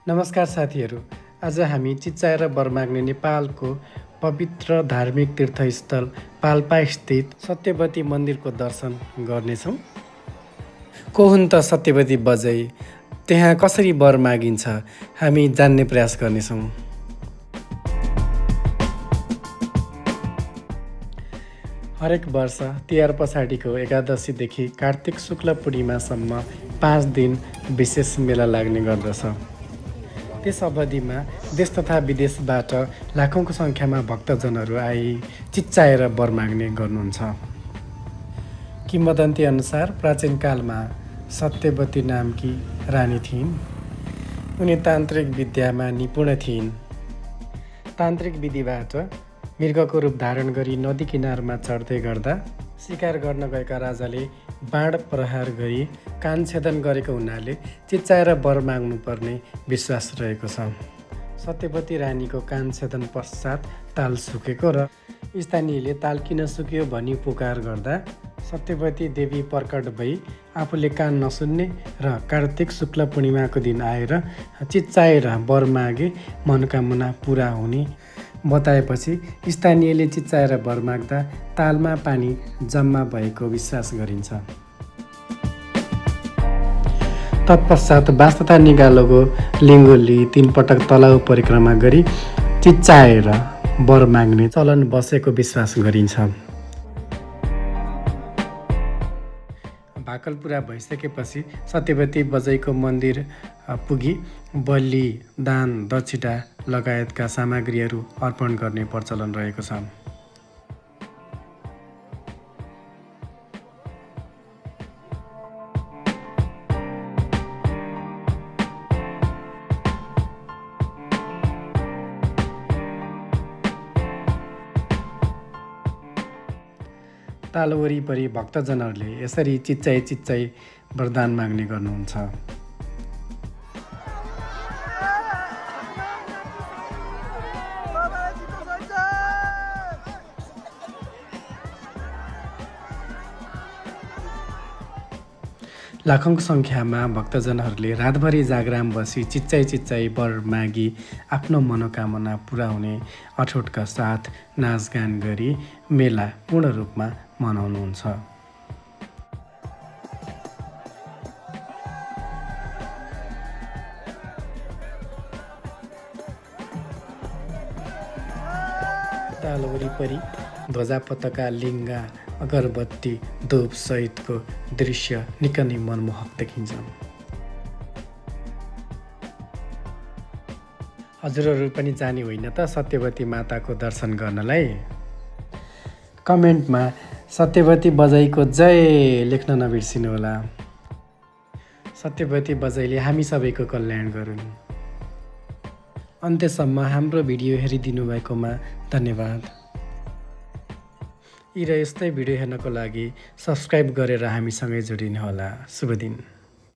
नमस्कार साथीहरू। आज हामी चिच्चाएर र बरमाग्ने नेपालको पवित्र धार्मिक तीर्थस्थल पाल्पास्थित सत्यवती मन्दिरको दर्शन गर्नेछौँ। को हुन् त सत्यवती बजै, त्यहाँ कसरी वर मागिन्छ हामी जान्ने प्रयास गर्नेछौँ। हरेक वर्ष तिहार पछाडिको एकादशीदेखि कार्तिक शुक्ल पूर्णिमासम्म 5 दिन विशेष मेला लाग्ने गर्दछ। त्यस अवधिमा देश तथा विदेशबाट लाखौँको सङ्ख्यामा भक्तजनहरू आई चिच्चाएर वर माग्ने गर्नुहुन्छ। किंवदन्ती अनुसार प्राचीन कालमा सत्यवती नामकी रानी थिइन्। उनी तान्त्रिक विद्यामा निपुण थिइन्। तान्त्रिक विधिबाट मृगको रूप धारण गरी नदी किनारमा चढ्दै गर्दा शिकार गर्न गएका राजाले बाण प्रहार गरी कान छेदन गरेको हुनाले चिच्चाएर वर माग्नुपर्ने विश्वास रहेको छ। सत्यवती रानीको कान छेदन पश्चात ताल सुकेको र स्थानीयले ताल किन सुक्यो भनी पुकार गर्दा सत्यवती देवी प्रकट भई आफूले कान नसुन्ने र कार्तिक शुक्ल पूर्णिमाको दिन आएर चिच्चाएर वर मागे मनोकामना पुरा हुने बताएपछि स्थानीयले चिच्चाएर वर माग्दा तालमा पानी जम्मा भएको विश्वास गरिन्छ। तत्पश्चात बाँस तथा निगालोको लिङ्गो लिई 3 पटक तलाउ परिक्रमा गरी चिच्चाएर वर माग्ने चलन बसेको विश्वास गरिन्छ। भाकल पुरा भइसकेपछि सत्यवती बजैको मन्दिर पुगी बलि, दान, दक्षिणा लगायतका सामग्रीहरू अर्पण गर्ने प्रचलन रहेको छ। ताल वरिपरि भक्तजनहरूले यसरी चिच्चाइ वरदान माग्ने गर्नुहुन्छ। लाखौँको सङ्ख्यामा भक्तजनहरूले रातभरि जागराम बसी चिच्चाइ वर मागी आफ्नो मनोकामना पुरा हुने अठोटका साथ नाचगान गरी मेला पूर्ण रूपमा मनाउनुहुन्छ। ताल वरिपरि ध्वजा पताका, लिङ्गा, अगरबत्ती, धूप सहितको दृश्य निकै नै मनमोहक देखिन्छ। हजुरहरू पनि जाने होइन त सत्यवती माताको दर्शन गर्नलाई? कमेन्टमा सत्यवती बजैको जय लेख्न नबिर्सिनुहोला। सत्यवती बजैले हामी सबैको कल्याण गरून्। अन्त्यसम्म हाम्रो भिडियो हेरिदिनु भएकोमा धन्यवाद। यी र यस्तै भिडियो हेर्नको लागि सब्स्क्राइब गरेर हामीसँगै जोडिनुहोला। शुभ दिन।